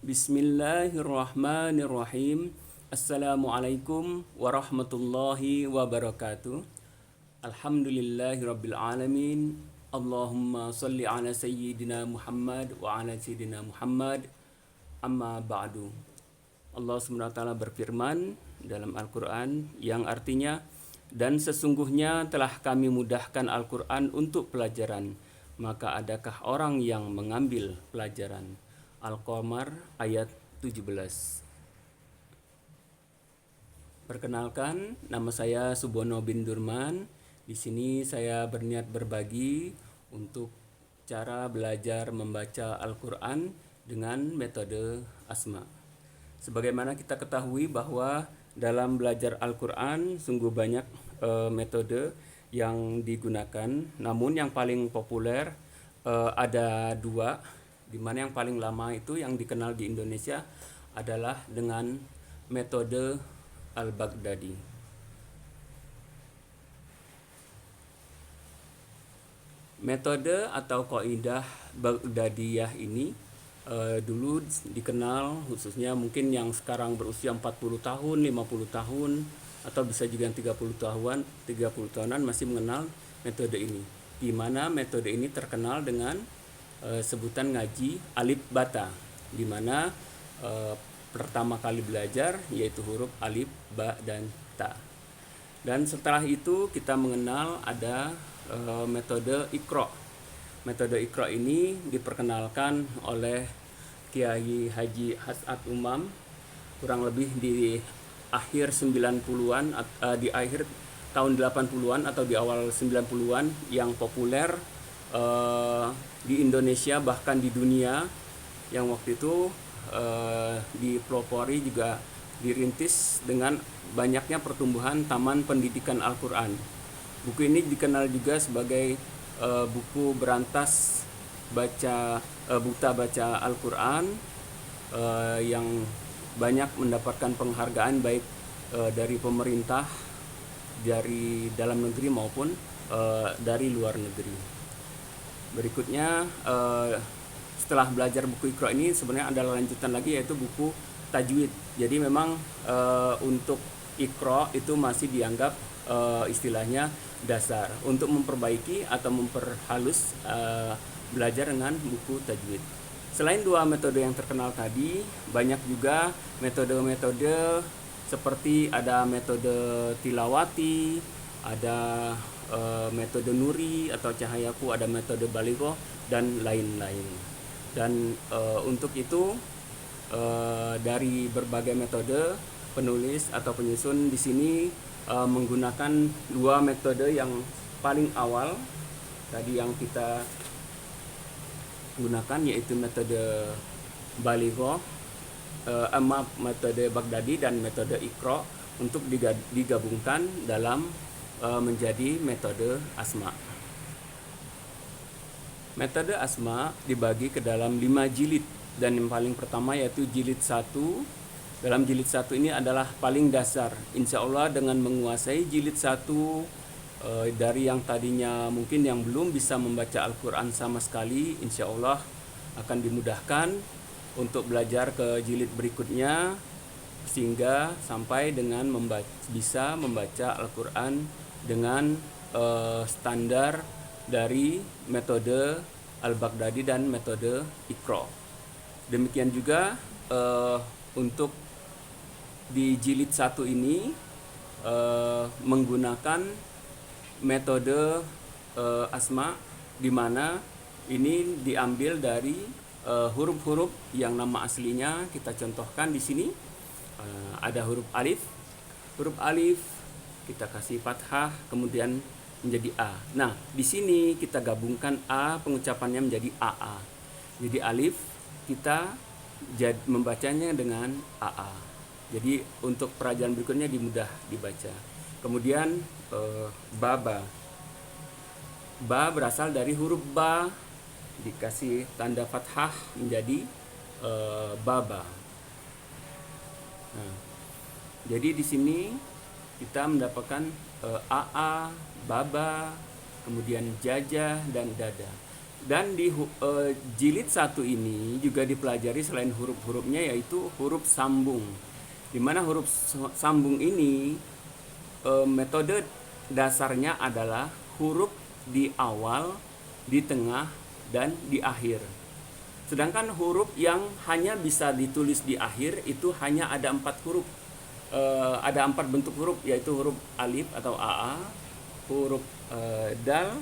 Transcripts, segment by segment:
Bismillahirrahmanirrahim. Assalamualaikum warahmatullahi wabarakatuh. Alhamdulillahirabbil alamin. Allahumma salli ala sayyidina Muhammad wa ala sayyidina Muhammad. Amma ba'du. Allah SWT berfirman dalam Al-Quran yang artinya, dan sesungguhnya telah kami mudahkan Al-Quran untuk pelajaran, maka adakah orang yang mengambil pelajaran? Al-Qamar ayat 17. Perkenalkan, nama saya Subono bin Durman. Di sini saya berniat berbagi untuk cara belajar membaca Al-Quran dengan metode asma. Sebagaimana kita ketahui bahwa dalam belajar Al-Quran sungguh banyak metode yang digunakan, namun yang paling populer ada dua, di mana yang paling lama itu yang dikenal di Indonesia adalah dengan metode Al-Baghdadi. Metode atau kaidah Baghdadiyah ini dulu dikenal, khususnya mungkin yang sekarang berusia 40 tahun, 50 tahun, atau bisa juga yang 30 tahunan masih mengenal metode ini. Di mana metode ini terkenal dengan sebutan ngaji alif bata, di mana pertama kali belajar yaitu huruf alif, ba, dan ta. Dan setelah itu kita mengenal ada metode Iqra. Metode Iqra ini diperkenalkan oleh Kiai Haji Has'at Umam kurang lebih di akhir 90-an, di akhir tahun 80-an atau di awal 90-an, yang populer di Indonesia bahkan di dunia, yang waktu itu dipelopori juga dirintis dengan banyaknya pertumbuhan Taman Pendidikan Al-Quran. Buku ini dikenal juga sebagai buku berantas buta baca Al-Quran, yang banyak mendapatkan penghargaan baik dari pemerintah, dari dalam negeri maupun dari luar negeri. Berikutnya setelah belajar buku Iqra ini sebenarnya ada lanjutan lagi, yaitu buku tajwid. Jadi memang untuk Iqra itu masih dianggap istilahnya dasar untuk memperbaiki atau memperhalus belajar dengan buku tajwid. Selain dua metode yang terkenal tadi, banyak juga metode-metode seperti ada metode tilawati, ada metode nuri atau cahayaku, ada metode balighah, dan lain-lain. Dan untuk itu dari berbagai metode, penulis atau penyusun di sini menggunakan dua metode yang paling awal tadi yang kita gunakan, yaitu metode balighah, metode Baghdadi dan metode Iqra, untuk digabungkan dalam menjadi metode asma. Metode asma dibagi ke dalam 5 jilid, dan yang paling pertama yaitu jilid 1. Dalam jilid 1 ini adalah paling dasar. Insya Allah dengan menguasai jilid 1, dari yang tadinya mungkin yang belum bisa membaca Al-Quran sama sekali, insya Allah akan dimudahkan untuk belajar ke jilid berikutnya, sehingga sampai dengan bisa membaca Al-Quran dengan standar dari metode Al-Baghdadi dan metode Iqra. Demikian juga untuk di jilid 1 ini menggunakan metode asma, di mana ini diambil dari huruf-huruf yang nama aslinya kita contohkan di sini. Ada huruf alif. Huruf alif kita kasih fathah, kemudian menjadi A. Nah, di sini kita gabungkan A, pengucapannya menjadi AA. Jadi alif kita membacanya dengan AA. Jadi untuk perajan berikutnya mudah dibaca. Kemudian baba. Ba berasal dari huruf ba, dikasih tanda fathah menjadi baba. Nah, jadi di sini kita mendapatkan AA, baba, kemudian jajah, dan dada. Dan di jilid 1 ini juga dipelajari selain huruf-hurufnya yaitu huruf sambung. Di mana huruf sambung ini metode dasarnya adalah huruf di awal, di tengah, dan di akhir. Sedangkan huruf yang hanya bisa ditulis di akhir itu hanya ada 4 huruf. Ada 4 bentuk huruf, yaitu huruf alif atau aa, huruf dal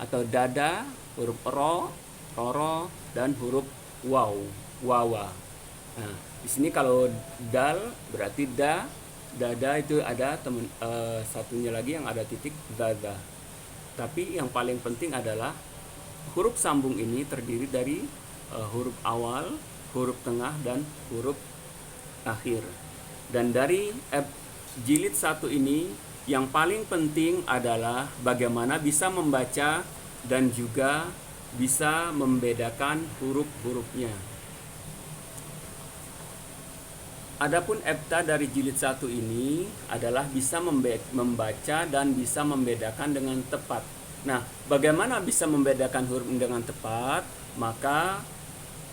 atau dada, huruf ro, roro, dan huruf waw, wawa. Nah, di sini kalau dal berarti da, dada itu ada satunya lagi yang ada titik dada. Tapi yang paling penting adalah huruf sambung ini terdiri dari huruf awal, huruf tengah, dan huruf akhir. Dan dari jilid 1 ini yang paling penting adalah bagaimana bisa membaca dan juga bisa membedakan huruf-hurufnya. Adapun EBTA dari jilid 1 ini adalah bisa membaca dan bisa membedakan dengan tepat. Nah, bagaimana bisa membedakan huruf dengan tepat? Maka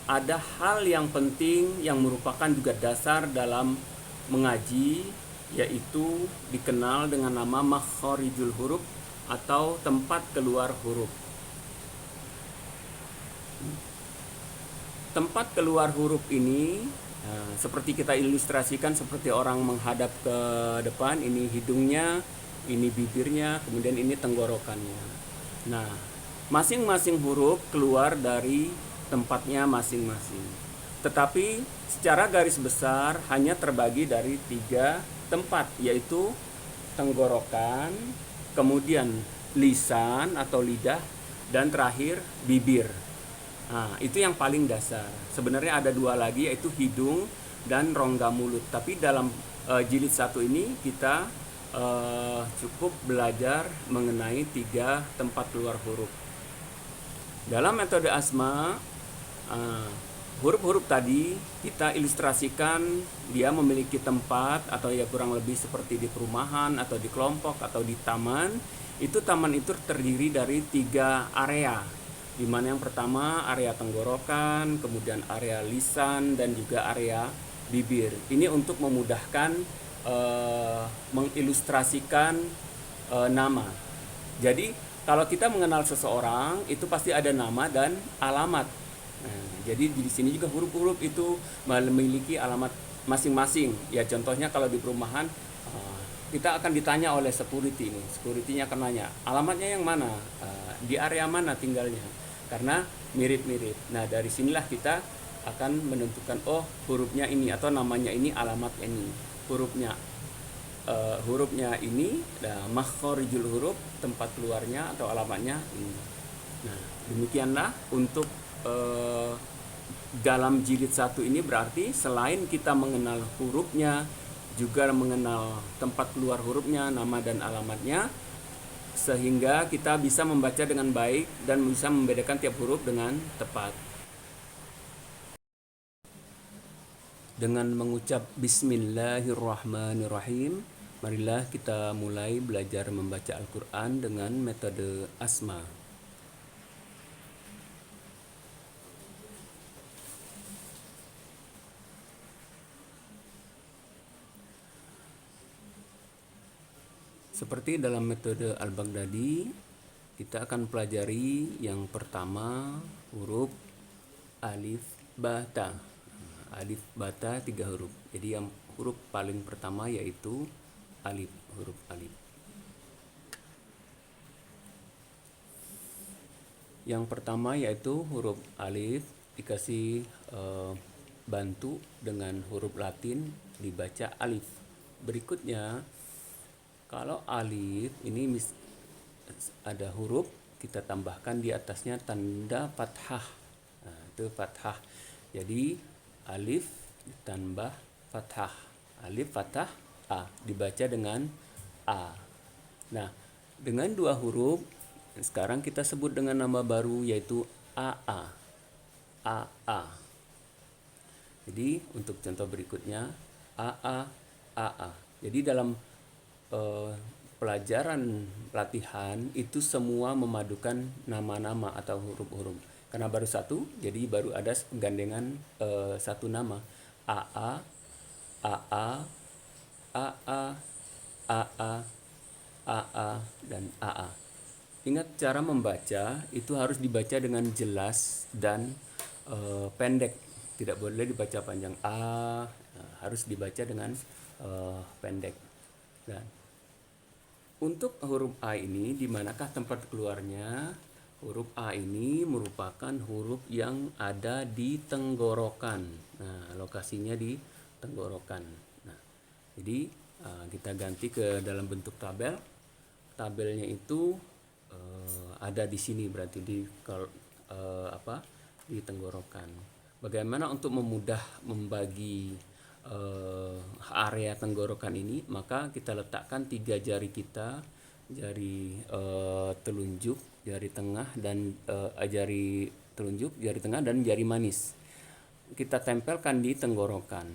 ada hal yang penting yang merupakan juga dasar dalam mengaji, yaitu dikenal dengan nama makharijul huruf atau tempat keluar huruf. Tempat keluar huruf ini seperti kita ilustrasikan seperti orang menghadap ke depan, ini hidungnya, ini bibirnya, kemudian ini tenggorokannya. Nah, masing-masing huruf keluar dari tempatnya masing-masing. Tetapi secara garis besar hanya terbagi dari 3 tempat, yaitu tenggorokan, kemudian lisan atau lidah, dan terakhir bibir. Nah, itu yang paling dasar. Sebenarnya ada 2 lagi, yaitu hidung dan rongga mulut. Tapi dalam jilid 1 ini kita cukup belajar mengenai 3 tempat keluar huruf. Dalam metode asma, huruf-huruf tadi kita ilustrasikan dia memiliki tempat, atau ya kurang lebih seperti di perumahan atau di kelompok atau di taman. Taman itu terdiri dari 3 area, di mana yang pertama area tenggorokan, kemudian area lisan, dan juga area bibir. Ini untuk memudahkan mengilustrasikan nama. Jadi kalau kita mengenal seseorang itu pasti ada nama dan alamat. Nah, jadi di sini juga huruf-huruf itu memiliki alamat masing-masing. Ya contohnya kalau di perumahan kita akan ditanya oleh security ini. Security-nya akan nanya, alamatnya yang mana? Di area mana tinggalnya? Karena mirip-mirip. Nah, dari sinilah kita akan menentukan, oh hurufnya ini atau namanya ini, alamatnya ini. Hurufnya ini, makharijul huruf, tempat keluarnya atau alamatnya ini. Nah, demikianlah untuk dalam jilid 1 ini, berarti selain kita mengenal hurufnya, juga mengenal tempat keluar hurufnya, nama dan alamatnya, sehingga kita bisa membaca dengan baik dan bisa membedakan tiap huruf dengan tepat. Dengan mengucap Bismillahirrahmanirrahim, marilah kita mulai belajar membaca Al-Quran dengan metode asma. Seperti dalam metode Al-Baghdadi, kita akan pelajari yang pertama huruf alif bata. Alif bata 3 huruf. Jadi yang huruf paling pertama yaitu alif, huruf alif. Yang pertama yaitu huruf alif dikasih bantu dengan huruf Latin, dibaca alif. Berikutnya, kalau alif ini ada huruf, kita tambahkan di atasnya tanda fathah. Nah, itu fathah. Jadi alif ditambah fathah. Alif fathah a, dibaca dengan a. Nah, dengan 2 huruf sekarang kita sebut dengan nama baru yaitu AA. AA. Jadi untuk contoh berikutnya AA, AA. Jadi dalam pelajaran latihan itu semua memadukan nama-nama atau huruf-huruf. Karena baru satu, jadi baru ada penggandengan satu nama. AA, AA, AA, AA, AA, dan AA. Ingat, cara membaca itu harus dibaca dengan jelas dan pendek. Tidak boleh dibaca panjang. Harus dibaca dengan pendek. Dan untuk huruf A ini, di manakah tempat keluarnya? Huruf A ini merupakan huruf yang ada di tenggorokan. Nah, lokasinya di tenggorokan. Nah, jadi kita ganti ke dalam bentuk tabel. Tabelnya itu ada di sini, berarti di di tenggorokan. Bagaimana untuk memudah membagi area tenggorokan ini? Maka kita letakkan 3 jari kita, jari telunjuk, jari tengah, dan jari telunjuk, jari tengah, dan jari manis. Kita tempelkan di tenggorokan.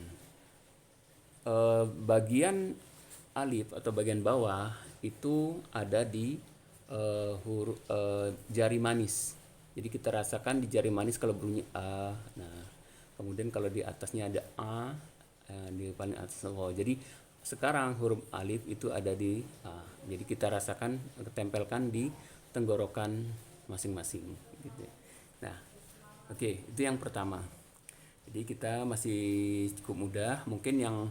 Bagian alif atau bagian bawah itu ada di huruf jari manis. Jadi kita rasakan di jari manis kalau bunyi A. Nah, kemudian kalau di atasnya ada A, di paling atas. Jadi sekarang huruf alif itu ada di A. Jadi kita rasakan, tempelkan di tenggorokan masing-masing. Gitu. Nah, oke, itu yang pertama. Jadi kita masih cukup mudah. Mungkin yang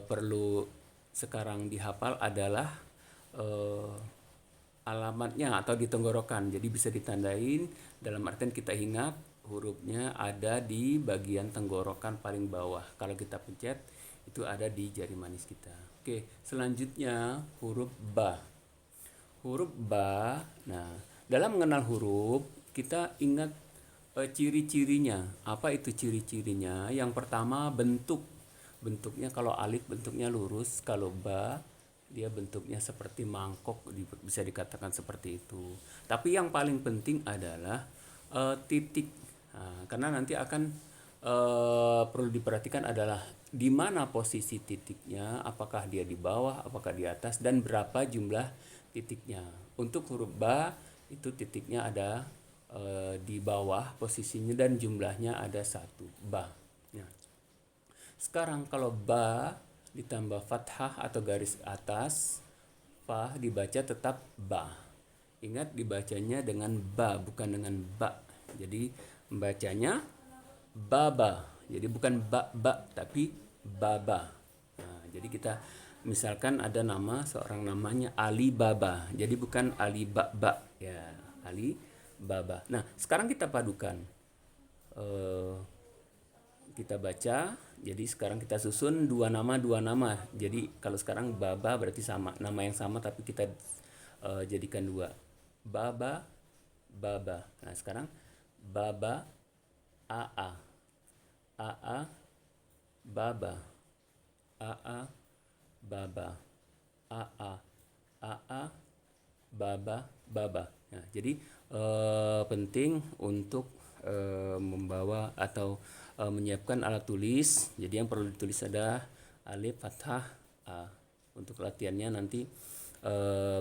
perlu sekarang dihafal adalah alamatnya atau di tenggorokan. Jadi bisa ditandain, dalam artian kita ingat hurufnya ada di bagian tenggorokan paling bawah. Kalau kita pencet itu ada di jari manis kita. Oke, selanjutnya huruf ba. Huruf ba. Nah, dalam mengenal huruf kita ingat ciri-cirinya. Apa itu ciri-cirinya? Yang pertama, bentuk. Bentuknya kalau alif bentuknya lurus, kalau ba dia bentuknya seperti mangkok, bisa dikatakan seperti itu. Tapi yang paling penting adalah titik. Nah, karena nanti akan perlu diperhatikan adalah di mana posisi titiknya, apakah dia di bawah, apakah di atas, dan berapa jumlah titiknya. Untuk huruf ba itu titiknya ada di bawah posisinya dan jumlahnya ada 1, ba. Nah, sekarang kalau ba ditambah fathah atau garis atas, fa dibaca tetap ba. Ingat, dibacanya dengan ba, bukan dengan ba. Jadi membacanya baba. Jadi bukan ba, tapi baba. Nah, jadi kita misalkan ada nama seorang, namanya Ali Baba. Jadi bukan Ali Ba, ya, Ali Baba. Nah, sekarang kita padukan. Kita baca, jadi sekarang kita susun dua nama. Jadi kalau sekarang Baba berarti sama, nama yang sama tapi kita jadikan dua. Baba, Baba. Nah, sekarang Baba, AA, AA, Baba, AA, Baba, AA, AA, Baba, Baba. Nah, jadi penting untuk membawa atau menyiapkan alat tulis. Jadi yang perlu ditulis ada alif, fathah, a. Untuk latihannya nanti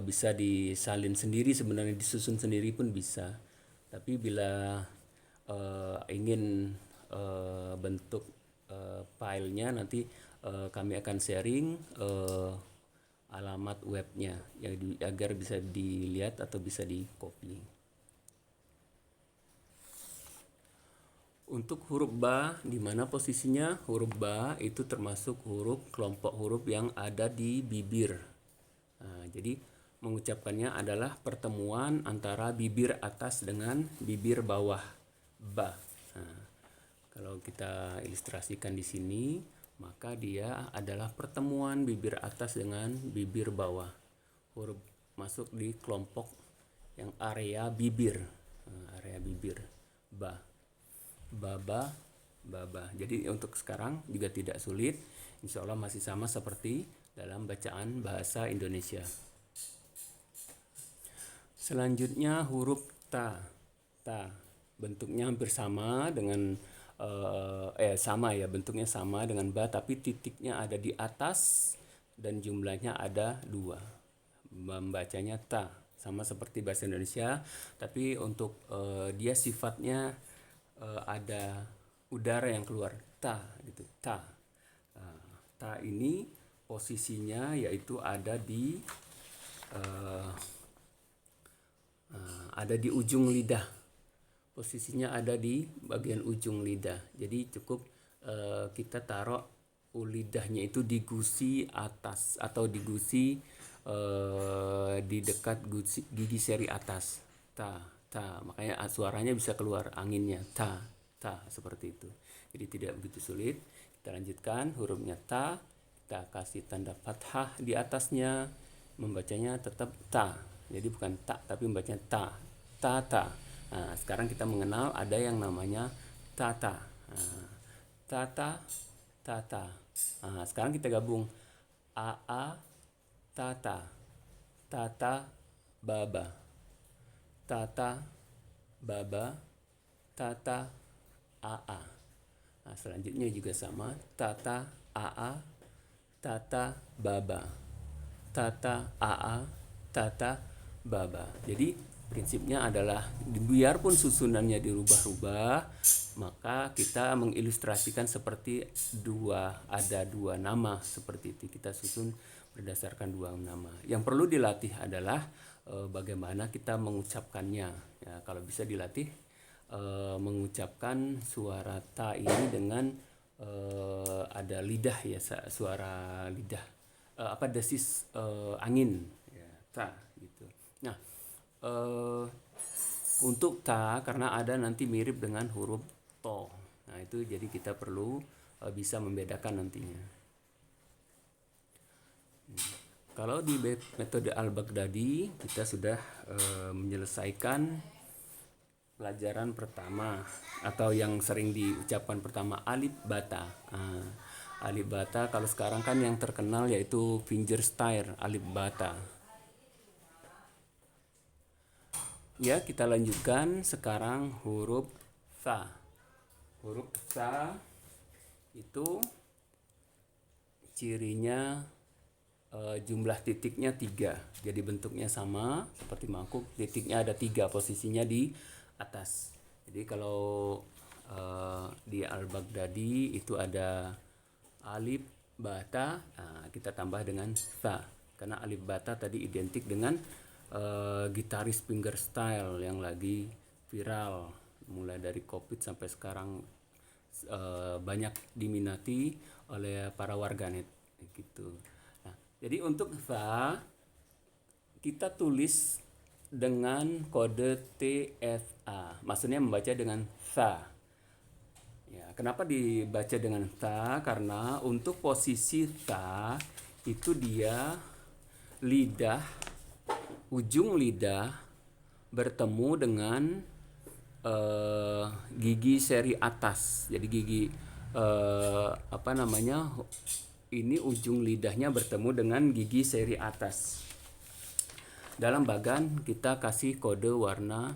bisa disalin sendiri, sebenarnya disusun sendiri pun bisa. Tapi bila ingin bentuk filenya, nanti kami akan sharing alamat webnya agar bisa dilihat atau bisa di copy. Untuk huruf ba, di mana posisinya? Huruf ba itu termasuk kelompok huruf yang ada di bibir. Nah, jadi mengucapkannya adalah pertemuan antara bibir atas dengan bibir bawah, ba. Nah, kalau kita ilustrasikan di sini, maka dia adalah pertemuan bibir atas dengan bibir bawah. Huruf masuk di kelompok yang area bibir, area bibir, ba. Baba, baba. Jadi untuk sekarang juga tidak sulit. Insya Allah masih sama seperti dalam bacaan bahasa Indonesia. Selanjutnya huruf ta. Ta. Bentuknya hampir sama dengan sama ya, bentuknya sama dengan ba, tapi titiknya ada di atas dan jumlahnya ada 2. Membacanya ta. sama seperti bahasa Indonesia, tapi untuk dia sifatnya ada udara yang keluar, ta gitu, ta. Ta ini posisinya yaitu eh, ada di ujung lidah. Posisinya ada di bagian ujung lidah. Jadi cukup kita taruh lidahnya itu di gusi atas atau di gusi di dekat gigi seri atas. Ta, ta. Makanya suaranya bisa keluar anginnya. Ta, ta seperti itu. Jadi tidak begitu sulit. Kita lanjutkan hurufnya ta. Kita kasih tanda fathah di atasnya. Membacanya tetap ta. Jadi bukan tak tapi membacanya ta. Ta, ta. Nah, sekarang kita mengenal ada yang namanya tata. Nah, tata, tata. Nah, sekarang kita gabung aa, tata, tata, baba, tata, baba, tata, aa. Nah, selanjutnya juga sama, tata, aa, tata, baba, tata, aa, tata, baba. Jadi prinsipnya adalah biarpun susunannya dirubah-rubah, maka kita mengilustrasikan seperti ada dua nama seperti itu. Kita susun berdasarkan dua nama. Yang perlu dilatih adalah bagaimana kita mengucapkannya. Ya, kalau bisa dilatih mengucapkan suara ta ini dengan ada lidah ya, suara lidah apa desis angin ya, ta gitu. Nah, untuk ta karena ada nanti mirip dengan huruf to. Nah, itu jadi kita perlu bisa membedakan nantinya. Kalau di metode Al-Baghdadi kita sudah menyelesaikan pelajaran pertama atau yang sering diucapkan pertama alif bata. Alif bata kalau sekarang kan yang terkenal yaitu fingerstyle alif bata. Ya, kita lanjutkan sekarang huruf tha. Huruf tha itu cirinya jumlah titiknya 3. Jadi bentuknya sama seperti mangkuk, titiknya ada 3, posisinya di atas. Jadi kalau di Al-Baghdadi itu ada alif bata, kita tambah dengan tha. Karena alif bata tadi identik dengan gitaris fingerstyle yang lagi viral mulai dari Covid sampai sekarang banyak diminati oleh para warganet gitu. Nah, jadi untuk tha kita tulis dengan kode TFA. Maksudnya membaca dengan tha. Ya, kenapa dibaca dengan tha? Karena untuk posisi tha itu dia ujung lidah bertemu dengan gigi seri atas. Jadi gigi ini ujung lidahnya bertemu dengan gigi seri atas. Dalam bagan kita kasih kode warna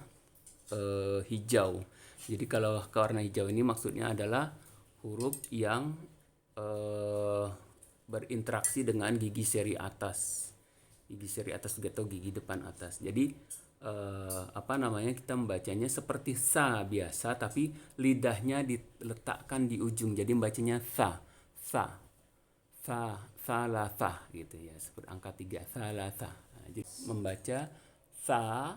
hijau. Jadi kalau ke warna hijau ini maksudnya adalah huruf yang berinteraksi dengan gigi seri atas. Gigi seri atas atau gigi depan atas. Jadi kita membacanya seperti sa biasa tapi lidahnya diletakkan di ujung. Jadi membacanya sa, salatha gitu ya, seperti angka 3 salatha. Nah, jadi membaca sa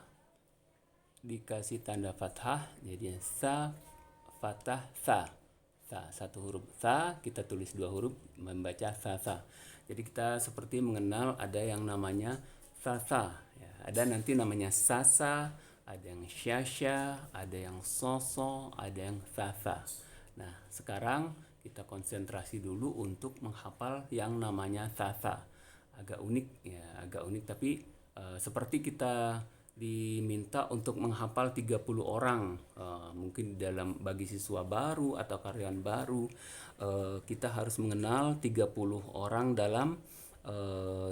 dikasih tanda fathah jadi sa fathah sa. Satu huruf sa kita tulis 2 huruf membaca sa. Jadi kita seperti mengenal ada yang namanya sa ya. Ada nanti namanya sasa, ada yang syasya, ada yang soso, ada yang sa. Nah, sekarang kita konsentrasi dulu untuk menghafal yang namanya sa. Agak unik tapi seperti kita diminta untuk menghafal 30 orang. Mungkin bagi siswa baru atau karyawan baru kita harus mengenal 30 orang dalam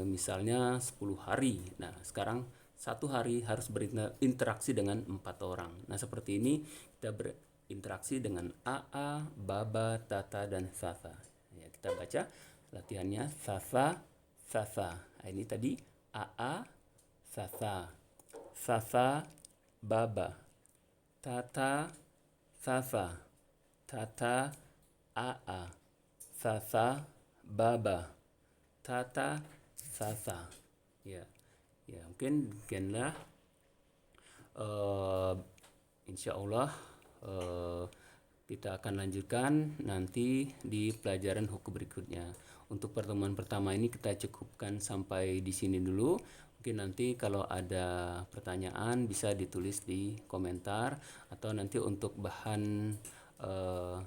misalnya 10 hari. Nah, sekarang 1 hari harus berinteraksi dengan 4 orang. Nah, seperti ini kita berinteraksi dengan aa, baba, tata, dan sasa. Ya, kita baca latihannya sasa. Nah, ini tadi aa, sasa. Sasa, baba. Tata, sasa. Tata, aa. Sasa, baba. Tata, sasa. Ya, ya mungkin demikianlah. Eh, Insya Allah kita akan lanjutkan nanti di pelajaran hukum berikutnya. Untuk pertemuan pertama ini kita cukupkan sampai di sini dulu. Mungkin nanti kalau ada pertanyaan bisa ditulis di komentar, atau nanti untuk bahan eh,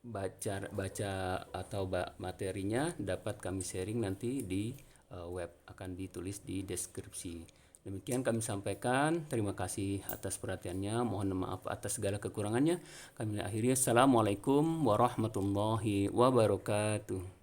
baca atau materinya dapat kami sharing nanti di web, akan ditulis di deskripsi. Demikian kami sampaikan. Terima kasih atas perhatiannya. Mohon maaf atas segala kekurangannya. Kami akhiri. Assalamualaikum warahmatullahi wabarakatuh.